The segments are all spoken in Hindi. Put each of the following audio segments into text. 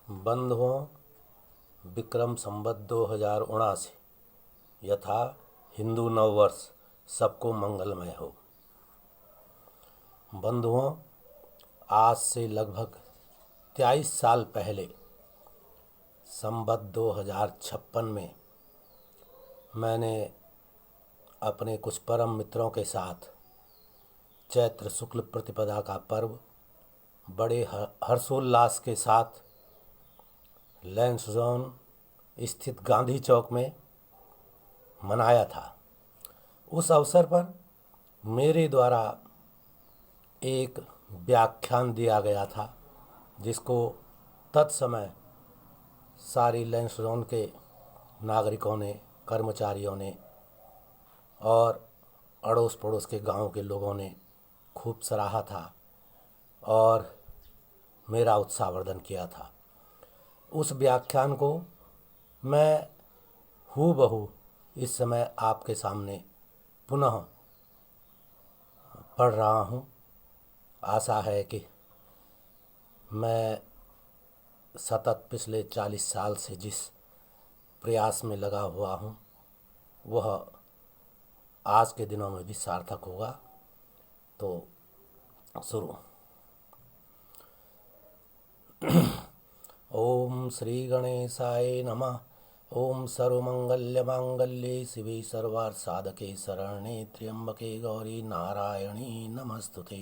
बंधुओं, विक्रम संवत 2079 यथा हिंदू नववर्ष सबको मंगलमय हो। बंधुओं, आज से लगभग 23 साल पहले संवत 2056 में मैंने अपने कुछ परम मित्रों के साथ चैत्र शुक्ल प्रतिपदा का पर्व बड़े हर्षोल्लास के साथ लैंसडौन स्थित गांधी चौक में मनाया था। उस अवसर पर मेरे द्वारा एक व्याख्यान दिया गया था, जिसको तत्समय सारी लैंसडौन के नागरिकों ने, कर्मचारियों ने और अड़ोस पड़ोस के गांव के लोगों ने खूब सराहा था और मेरा उत्साहवर्धन किया था। उस व्याख्यान को मैं हूबहू इस समय आपके सामने पुनः पढ़ रहा हूँ। आशा है कि मैं सतत पिछले 40 साल से जिस प्रयास में लगा हुआ हूँ वह आज के दिनों में भी सार्थक होगा। तो शुरू। ओम श्री गणेशाय नमः। ओम सर्वमंगल्य मांगल्ये शिवे सर्वार्थ साधके शरण्ये त्र्यंबके गौरी नारायणी नमस्तुते।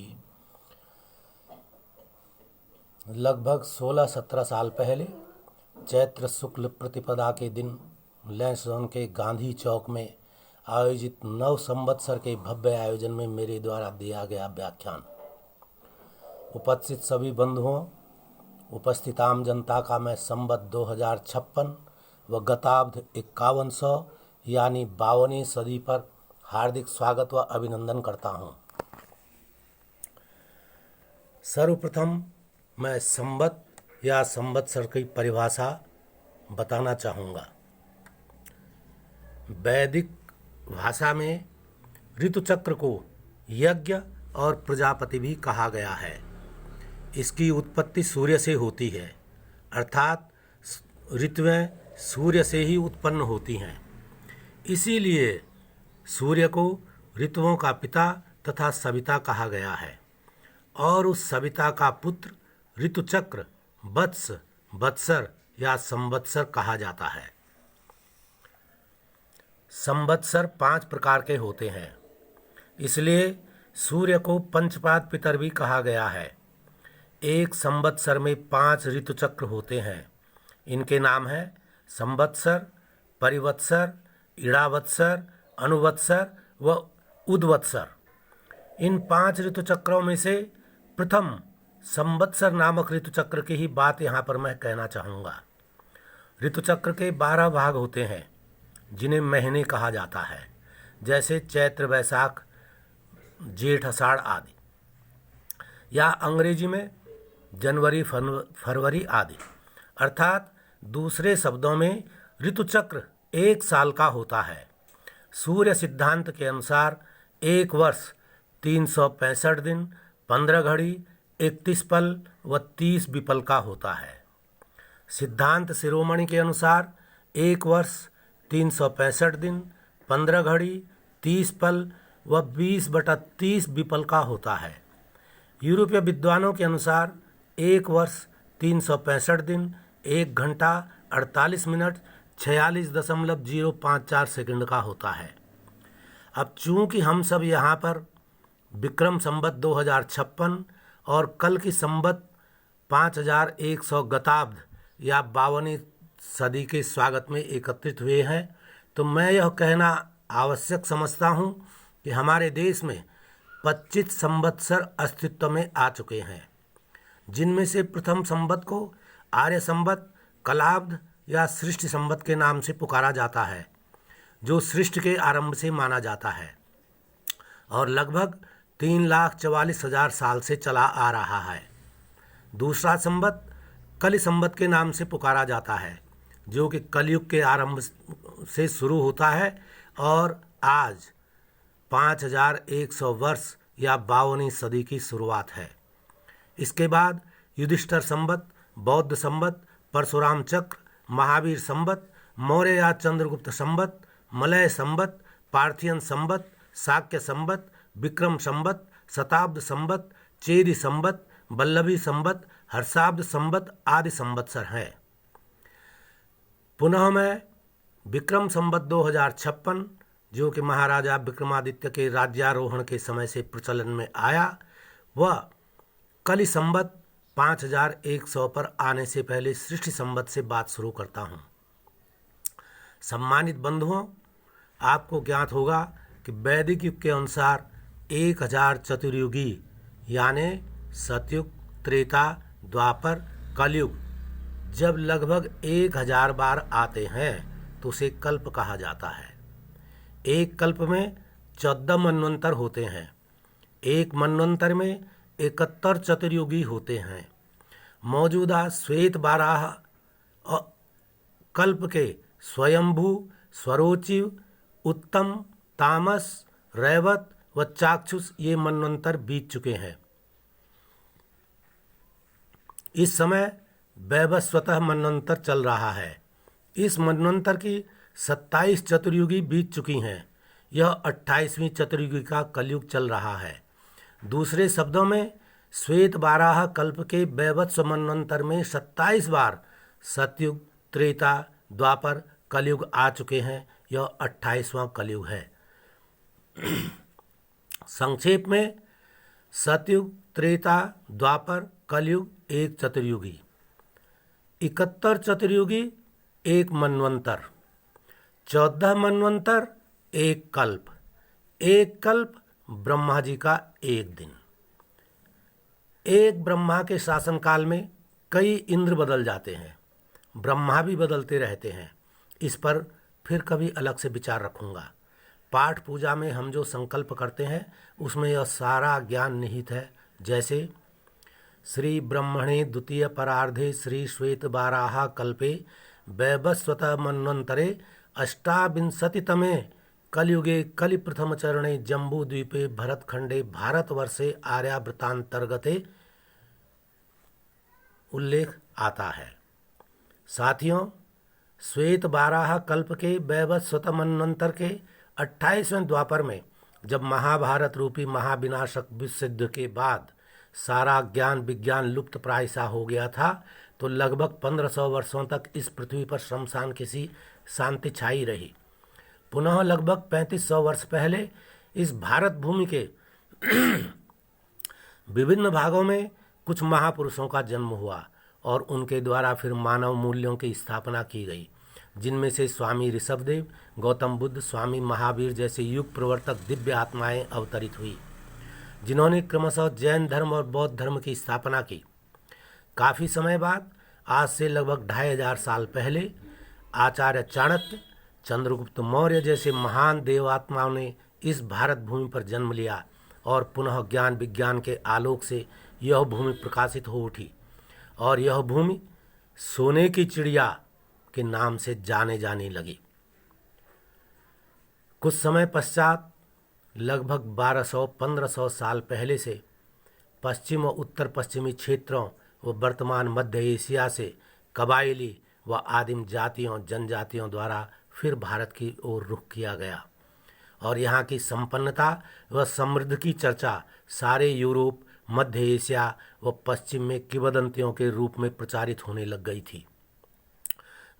लगभग 16-17 साल पहले चैत्र शुक्ल प्रतिपदा के दिन लैंसडौन के गांधी चौक में आयोजित नव संवत्सर के भव्य आयोजन में मेरे द्वारा दिया गया व्याख्यान उपस्थित सभी बंधुओं, उपस्थित आम जनता का मैं संवत 2056 व गताब्द 5100 यानी 52वीं सदी पर हार्दिक स्वागत व अभिनंदन करता हूँ। सर्वप्रथम मैं संवत या संवत्सर की परिभाषा बताना चाहूँगा। वैदिक भाषा में ऋतुचक्र को यज्ञ और प्रजापति भी कहा गया है। इसकी उत्पत्ति सूर्य से होती है, अर्थात ऋतुएं सूर्य से ही उत्पन्न होती हैं। इसीलिए सूर्य को ऋतुओं का पिता तथा सविता कहा गया है और उस सविता का पुत्र ऋतुचक्र, वत्स, वत्सर या संवत्सर कहा जाता है। संवत्सर 5 प्रकार के होते हैं, इसलिए सूर्य को पंचपाद पितर भी कहा गया है। एक संवत्सर में 5 ऋतुचक्र होते हैं। इनके नाम हैं संवत्सर, परिवत्सर, इड़ावत्सर, अनुवत्सर व उद्वत्सर। इन 5 ऋतुचक्रों में से प्रथम संवत्सर नामक ऋतुचक्र की ही बात यहाँ पर मैं कहना चाहूँगा। ऋतुचक्र के 12 भाग होते हैं, जिन्हें महीने कहा जाता है, जैसे चैत्र, वैशाख, जेठ, आषाढ़ आदि, या अंग्रेजी में जनवरी, फरवरी आदि। अर्थात दूसरे शब्दों में ऋतुचक्र 1 साल का होता है। सूर्य सिद्धांत के अनुसार एक वर्ष 365 दिन, 15 घड़ी, 31 पल व 30 विपल का होता है। सिद्धांत शिरोमणि के अनुसार एक वर्ष 365 दिन, 15 घड़ी, 30 पल व 20/30 विपल का होता है। यूरोपीय विद्वानों के अनुसार एक वर्ष 365 दिन, 1 घंटा 48 मिनट 46.054 सेकंड का होता है। अब चूंकि हम सब यहाँ पर विक्रम संवत 2056 और कल की संवत 5100 गताब्द या 52वीं सदी के स्वागत में एकत्रित हुए हैं, तो मैं यह कहना आवश्यक समझता हूँ कि हमारे देश में 25 संवत्सर अस्तित्व में आ चुके हैं, जिनमें से प्रथम संवत को आर्य संवत, कलाब्द या सृष्टि संवत के नाम से पुकारा जाता है, जो सृष्टि के आरंभ से माना जाता है और लगभग 3,44,000 साल से चला आ रहा है। दूसरा संवत कलि संवत के नाम से पुकारा जाता है, जो कि कलयुग के आरंभ से शुरू होता है और आज 5100 वर्ष या 52वीं सदी की शुरुआत है। इसके बाद युधिष्ठिर संवत, बौद्ध संवत, परशुराम चक्र, महावीर संवत, मौर्य या चंद्रगुप्त संवत, मलय संवत, पार्थियन संवत, शाक्य संवत, विक्रम संवत, शताब्द संवत, चेदी संवत, वल्लभी संवत, हर्षाब्द संवत आदि संवत्सर हैं। पुनः मैं विक्रम संवत 2056, जो कि महाराजा विक्रमादित्य के राज्यारोहण के समय से प्रचलन में आया, वह कलि संवत 5100 पर आने से पहले सृष्टि संवत से बात शुरू करता हूँ। सम्मानित बंधुओं, आपको ज्ञात होगा कि वैदिक युग के अनुसार 1000 चतुर्युगी यानी सतयुग, त्रेता, द्वापर, कलयुग जब लगभग 1000 बार आते हैं तो उसे कल्प कहा जाता है। एक कल्प में 14 मनवंतर होते हैं। एक मनवंतर में 71 चतुर्युगी होते हैं। मौजूदा श्वेत बाराह कल्प के स्वयंभू, स्वरोचिव, उत्तम, तामस, रैवत व चाक्षुष ये मनवंतर बीत चुके हैं। इस समय वैवस्वतः मनवंतर चल रहा है। इस मनवंतर की 27 चतुर्युगी बीत चुकी हैं। यह 28वीं चतुर्युगी का कलयुग चल रहा है। दूसरे शब्दों में श्वेत बाराह कल्प के वैवस्व मनवंतर में 27 बार सतयुग, त्रेता, द्वापर, कलयुग आ चुके हैं। यह 28वां कलयुग है। संक्षेप में सतयुग, त्रेता, द्वापर, कलयुग एक चतुर्युगी, 71 चतुर्युगी एक मनवंतर, 14 मनवंतर एक कल्प, एक कल्प ब्रह्मा जी का एक दिन। एक ब्रह्मा के शासनकाल में कई इंद्र बदल जाते हैं, ब्रह्मा भी बदलते रहते हैं। इस पर फिर कभी अलग से विचार रखूंगा। पाठ पूजा में हम जो संकल्प करते हैं उसमें यह सारा ज्ञान निहित है। जैसे श्री ब्रह्मणे द्वितीय परार्धे श्री श्वेत बाराह कल्पे वैवस्वत मनवंतरे अष्टाविंशतितमे कलयुगे कलि प्रथम चरणे जम्बूद्वीपे भरतखंडे भारतवर्षे आर्यावृतांतर्गते उल्लेख आता है। साथियों, श्वेत बाराह कल्प के वैवस्वत मनवंतर के 28वें द्वापर में जब महाभारत रूपी महाविनाशक विश्व युद्ध के बाद सारा ज्ञान विज्ञान लुप्त प्राय सा हो गया था, तो लगभग 1500 वर्षों तक इस पृथ्वी पर शमशान की शांति छाई रही। पुनः लगभग 3500 वर्ष पहले इस भारत भूमि के विभिन्न भागों में कुछ महापुरुषों का जन्म हुआ और उनके द्वारा फिर मानव मूल्यों की स्थापना की गई, जिनमें से स्वामी ऋषभदेव, गौतम बुद्ध, स्वामी महावीर जैसे युग प्रवर्तक दिव्य आत्माएं अवतरित हुई, जिन्होंने क्रमशः जैन धर्म और बौद्ध धर्म की स्थापना की। काफ़ी समय बाद, आज से लगभग 2500 साल पहले, आचार्य चाणक्य, चंद्रगुप्त मौर्य जैसे महान देवात्माओं ने इस भारत भूमि पर जन्म लिया और पुनः ज्ञान विज्ञान के आलोक से यह भूमि प्रकाशित हो उठी और यह भूमि सोने की चिड़िया के नाम से जाने लगी। कुछ समय पश्चात, लगभग 1200-1500 साल पहले से पश्चिम और उत्तर पश्चिमी क्षेत्रों व वर्तमान मध्य एशिया से कबायली व आदिम जातियों जनजातियों द्वारा फिर भारत की ओर रुख किया गया और यहाँ की संपन्नता व समृद्धि की चर्चा सारे यूरोप, मध्य एशिया व पश्चिम में किंवदंतियों के रूप में प्रचारित होने लग गई थी।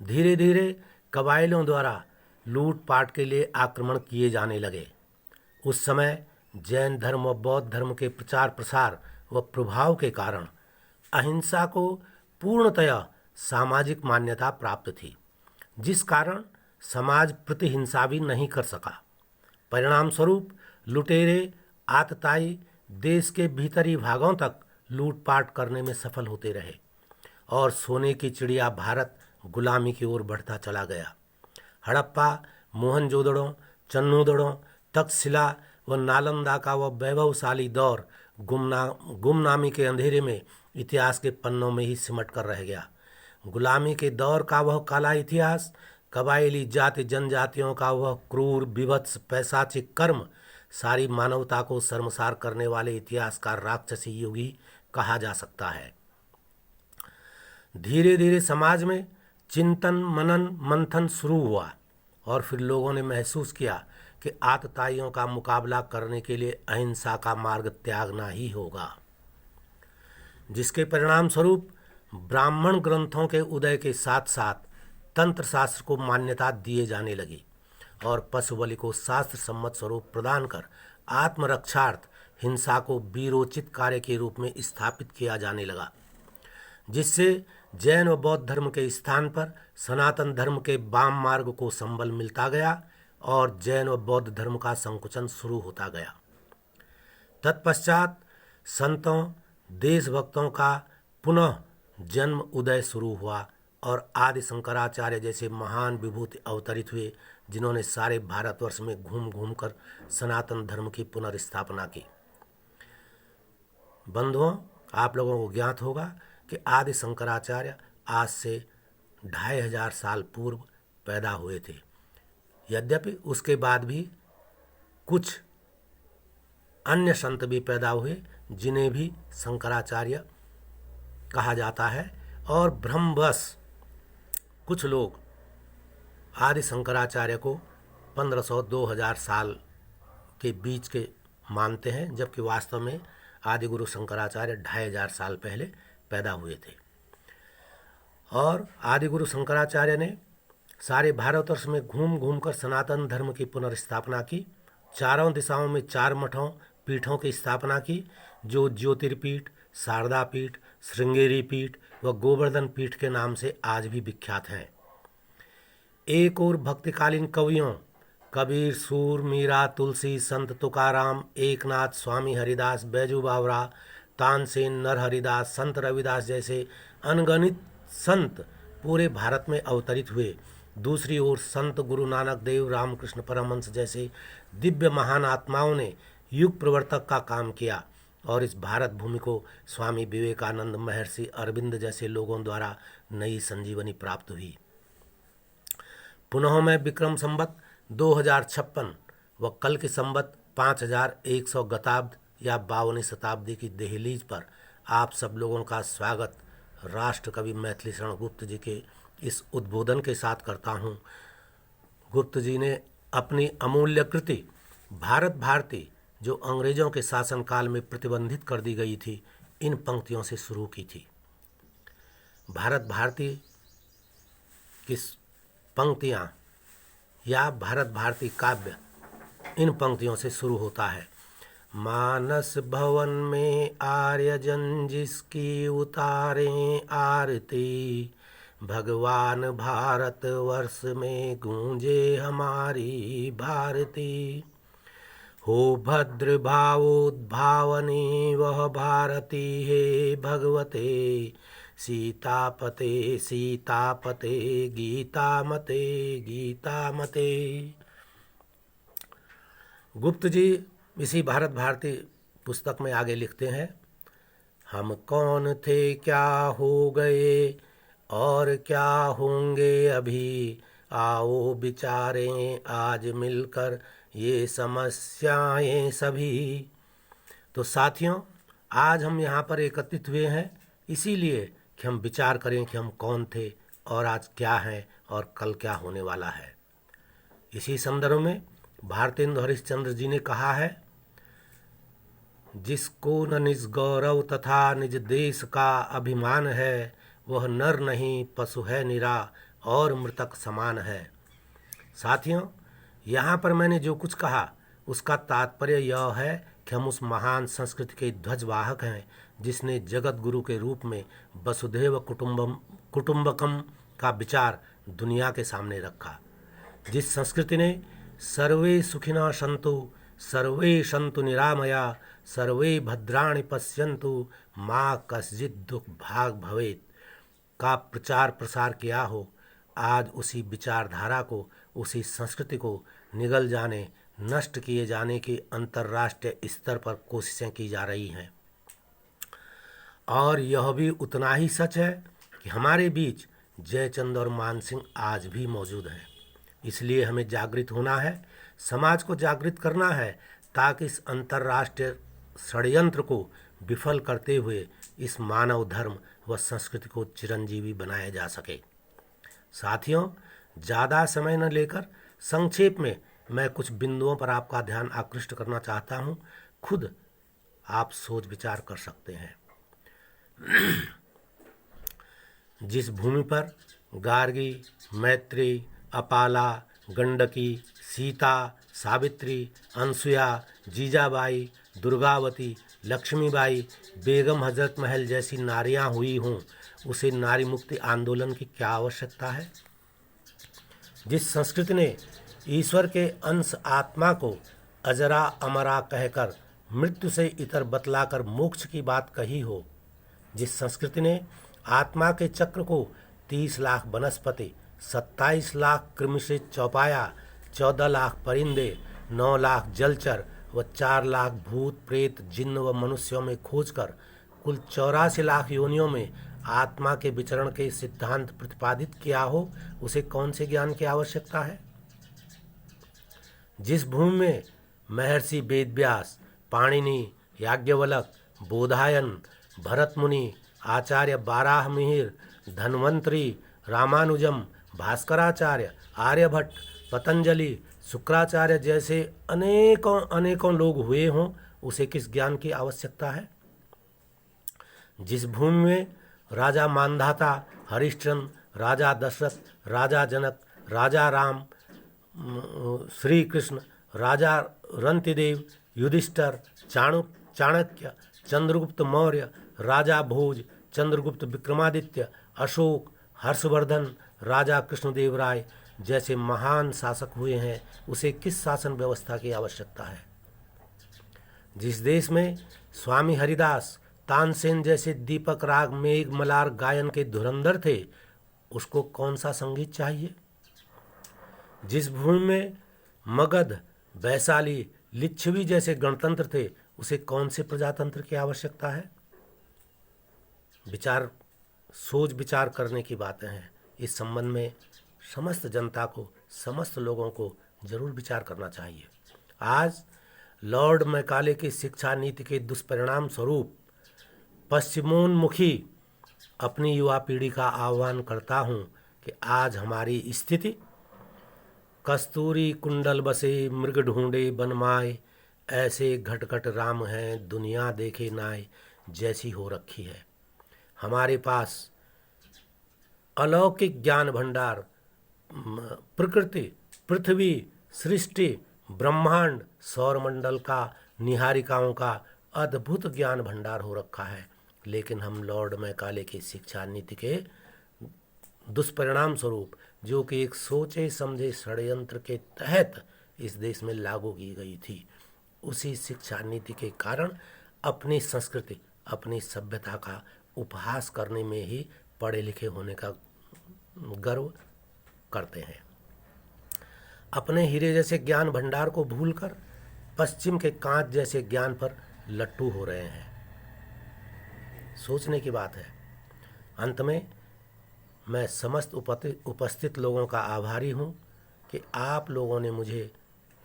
धीरे धीरे कबायलों द्वारा लूटपाट के लिए आक्रमण किए जाने लगे। उस समय जैन धर्म व बौद्ध धर्म के प्रचार प्रसार व प्रभाव के कारण अहिंसा को पूर्णतया सामाजिक मान्यता प्राप्त थी, जिस कारण समाज प्रतिहिंसा भी नहीं कर सका। परिणाम स्वरूप लुटेरे आतताई देश के भीतरी भागों तक लूटपाट करने में सफल होते रहे और सोने की चिड़िया भारत गुलामी की ओर बढ़ता चला गया। हड़प्पा, मोहनजोदड़ो, चन्नूदड़ो, तक्षशिला व नालंदा का वह वैभवशाली दौर गुमनामी के अंधेरे में इतिहास के पन्नों में ही सिमट कर रह गया। गुलामी के दौर का वह काला इतिहास, कबायली जाति जनजातियों का वह क्रूर विभत्स पैशाचिक कर्म सारी मानवता को शर्मसार करने वाले इतिहास का राक्षसी युग ही कहा जा सकता है। धीरे धीरे समाज में चिंतन मनन मंथन शुरू हुआ और फिर लोगों ने महसूस किया कि आतताइयों का मुकाबला करने के लिए अहिंसा का मार्ग त्यागना ही होगा, जिसके परिणाम स्वरूप ब्राह्मण ग्रंथों के उदय के साथ साथ तंत्र शास्त्र को मान्यता दिए जाने लगी और पशु बलि को शास्त्र सम्मत स्वरूप प्रदान कर आत्मरक्षार्थ हिंसा को वीरोचित कार्य के रूप में स्थापित किया जाने लगा, जिससे जैन व बौद्ध धर्म के स्थान पर सनातन धर्म के वाम मार्ग को संबल मिलता गया और जैन व बौद्ध धर्म का संकुचन शुरू होता गया। तत्पश्चात संतों देशभक्तों का पुनः जन्म उदय शुरू हुआ और आदि शंकराचार्य जैसे महान विभूति अवतरित हुए, जिन्होंने सारे भारतवर्ष में घूम घूम कर सनातन धर्म की पुनर्स्थापना की। बंधुओं, आप लोगों को ज्ञात होगा कि आदि शंकराचार्य आज से 2500 साल पूर्व पैदा हुए थे। यद्यपि उसके बाद भी कुछ अन्य संत भी पैदा हुए जिन्हें भी शंकराचार्य कहा जाता है, और भ्रमवश कुछ लोग आदि शंकराचार्य को 1500-2000 साल के बीच के मानते हैं, जबकि वास्तव में आदि गुरु शंकराचार्य 2500 साल पहले पैदा हुए थे। और आदि गुरु शंकराचार्य ने सारे भारतवर्ष में घूम घूम कर सनातन धर्म की पुनर्स्थापना की। चारों दिशाओं में 4 मठों पीठों की स्थापना की, जो ज्योतिर्पीठ, शारदा पीठ, श्रृंगेरी पीठ व गोवर्धन पीठ के नाम से आज भी विख्यात हैं। एक और भक्तिकालीन कवियों कबीर, सूर, मीरा, तुलसी, संत तुकाराम, एकनाथ, स्वामी हरिदास, बैजू बावरा, तानसेन, नरहरिदास, संत रविदास जैसे अनगणित संत पूरे भारत में अवतरित हुए। दूसरी ओर संत गुरु नानक देव, रामकृष्ण परमहंस जैसे दिव्य महान आत्माओं ने युग प्रवर्तक का काम किया और इस भारत भूमि को स्वामी विवेकानंद, महर्षि अरविंद जैसे लोगों द्वारा नई संजीवनी प्राप्त हुई। पुनः मैं विक्रम संवत 2056 व कल की संवत 5100 गताब्द या 52वीं शताब्दी की दहलीज पर आप सब लोगों का स्वागत राष्ट्र कवि मैथिली शरण गुप्त जी के इस उद्बोधन के साथ करता हूँ। गुप्त जी ने अपनी अमूल्य कृति भारत भारती, जो अंग्रेजों के शासनकाल में प्रतिबंधित कर दी गई थी, इन पंक्तियों से शुरू की थी। भारत भारती की पंक्तियाँ या भारत भारती काव्य इन पंक्तियों से शुरू होता है। मानस भवन में आर्यजन जिसकी उतारें आरती, भगवान भारत वर्ष में गूंजे हमारी भारती। हो भद्र भावोद्भावनी वह भारती है भगवते, सीतापते सीतापते गीतामते गीतामते। गुप्त जी इसी भारत भारती पुस्तक में आगे लिखते हैं, हम कौन थे, क्या हो गए और क्या होंगे अभी, आओ विचारें आज मिलकर ये समस्याएं सभी। तो साथियों, आज हम यहाँ पर एकत्रित हुए हैं इसीलिए कि हम विचार करें कि हम कौन थे और आज क्या हैं और कल क्या होने वाला है। इसी संदर्भ में भारतेंदु हरिश्चंद्र जी ने कहा है, जिसको न निज गौरव तथा निज देश का अभिमान है, वह नर नहीं पशु है निरा और मृतक समान है। साथियों, यहाँ पर मैंने जो कुछ कहा उसका तात्पर्य यह है कि हम उस महान संस्कृति के ध्वजवाहक हैं जिसने जगत गुरु के रूप में वसुधैव कुटुंबकम का विचार दुनिया के सामने रखा। जिस संस्कृति ने सर्वे सुखिनः सन्तु, सर्वे सन्तु निरामया, सर्वे भद्राणि पश्यन्तु, माँ कश्चित् दुख भाग भवेत् का प्रचार प्रसार किया हो, आज उसी विचारधारा को, उसी संस्कृति को निगल जाने, नष्ट किए जाने की अंतर्राष्ट्रीय स्तर पर कोशिशें की जा रही हैं। और यह भी उतना ही सच है कि हमारे बीच जयचंद और मान सिंह आज भी मौजूद हैं। इसलिए हमें जागृत होना है, समाज को जागृत करना है, ताकि इस अंतर्राष्ट्रीय षड्यंत्र को विफल करते हुए इस मानव धर्म व संस्कृति को चिरंजीवी बनाया जा सके। साथियों, ज़्यादा समय न लेकर संक्षेप में मैं कुछ बिंदुओं पर आपका ध्यान आकृष्ट करना चाहता हूँ। खुद आप सोच विचार कर सकते हैं। जिस भूमि पर गार्गी, मैत्री, अपाला, गंडकी, सीता, सावित्री, अनसुया, जीजाबाई, दुर्गावती, लक्ष्मीबाई, बेगम हजरत महल जैसी नारियां हुई हों, उसे नारी मुक्ति आंदोलन की क्या आवश्यकता है? जिस संस्कृति ने ईश्वर के अंश आत्मा को अजरा अमरा कहकर मृत्यु से इतर बतलाकर मोक्ष की बात कही हो, जिस संस्कृति ने आत्मा के चक्र को 30 लाख वनस्पति, 27 लाख कृमि से चौपाया, 14 लाख परिंदे, 9 लाख जलचर व 4 लाख भूत प्रेत जिन्न व मनुष्यों में खोजकर कुल 84 लाख योनियों में आत्मा के विचरण के सिद्धांत प्रतिपादित किया हो, उसे कौन से ज्ञान की आवश्यकता है? जिस भूमि में महर्षि वेदव्यास, पाणिनि, याज्ञवल्क, बोधायन, भरत मुनि, आचार्य बाराहमिहिर, धन्वंतरी, रामानुजम, भास्कराचार्य, आर्यभट्ट, पतंजलि, शुक्राचार्य जैसे अनेकों अनेकों लोग हुए हों, उसे किस ज्ञान की आवश्यकता है? जिस भूमि में राजा मानधाता, हरिश्चंद्र, राजा दशरथ, राजा जनक, राजा राम, श्री कृष्ण, राजा रंतिदेव, युधिष्ठर, चाणक्य, चंद्रगुप्त मौर्य, राजा भोज, चंद्रगुप्त विक्रमादित्य, अशोक, हर्षवर्धन, राजा कृष्णदेव राय जैसे महान शासक हुए हैं, उसे किस शासन व्यवस्था की आवश्यकता है? जिस देश में स्वामी हरिदास, तानसेन जैसे दीपक राग मेघ मलार गायन के धुरंधर थे, उसको कौन सा संगीत चाहिए? जिस भूमि में मगध, वैशाली, लिच्छवी जैसे गणतंत्र थे, उसे कौन से प्रजातंत्र की आवश्यकता है? सोच विचार करने की बातें हैं। इस संबंध में समस्त जनता को, समस्त लोगों को जरूर विचार करना चाहिए। आज लॉर्ड मैकाले की शिक्षा नीति के दुष्परिणाम स्वरूप पश्चिमोन्मुखी अपनी युवा पीढ़ी का आह्वान करता हूँ कि आज हमारी स्थिति कस्तूरी कुंडल बसे मृग ढूंढे बनमाए, ऐसे घटघट राम हैं दुनिया देखे नाय जैसी हो रखी है। हमारे पास अलौकिक ज्ञान भंडार, प्रकृति, पृथ्वी, सृष्टि, ब्रह्मांड, सौरमंडल का, निहारिकाओं का अद्भुत ज्ञान भंडार हो रखा है, लेकिन हम लॉर्ड मैकाले की शिक्षा नीति के दुष्परिणाम स्वरूप, जो कि एक सोचे समझे षड्यंत्र के तहत इस देश में लागू की गई थी, उसी शिक्षा नीति के कारण अपनी संस्कृति, अपनी सभ्यता का उपहास करने में ही पढ़े लिखे होने का गर्व करते हैं। अपने हीरे जैसे ज्ञान भंडार को भूलकर पश्चिम के कांच जैसे ज्ञान पर लट्टू हो रहे हैं। सोचने की बात है। अंत में मैं समस्त उपस्थित लोगों का आभारी हूँ कि आप लोगों ने मुझे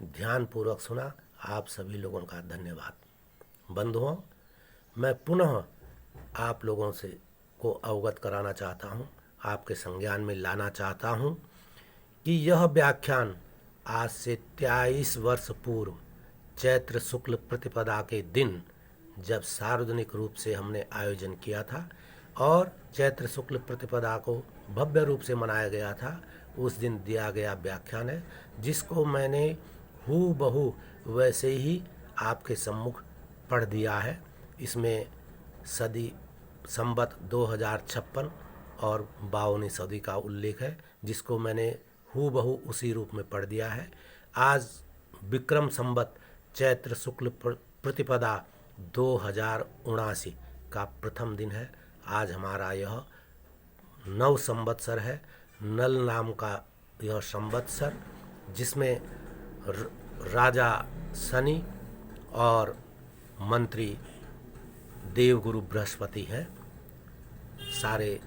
ध्यानपूर्वक सुना। आप सभी लोगों का धन्यवाद। बंधुओं, मैं पुनः आप लोगों से को अवगत कराना चाहता हूँ, आपके संज्ञान में लाना चाहता हूँ कि यह व्याख्यान आज से 23 वर्ष पूर्व चैत्र शुक्ल प्रतिपदा के दिन जब सार्वजनिक रूप से हमने आयोजन किया था और चैत्र शुक्ल प्रतिपदा को भव्य रूप से मनाया गया था, उस दिन दिया गया व्याख्यान है, जिसको मैंने हूबहू वैसे ही आपके सम्मुख पढ़ दिया है। इसमें सदी संवत 2056 और 52वीं सदी का उल्लेख है, जिसको मैंने हूबहू उसी रूप में पढ़ दिया है। आज विक्रम संवत चैत्र शुक्ल प्रतिपदा 2079 का प्रथम दिन है। आज हमारा यह नव संवत्सर है, नल नाम का यह संवत्सर, जिसमें राजा शनि और मंत्री देवगुरु बृहस्पति हैं। सारे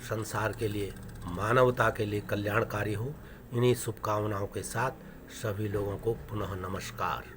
संसार के लिए, मानवता के लिए कल्याणकारी हो, इन्हीं शुभकामनाओं के साथ सभी लोगों को पुनः नमस्कार।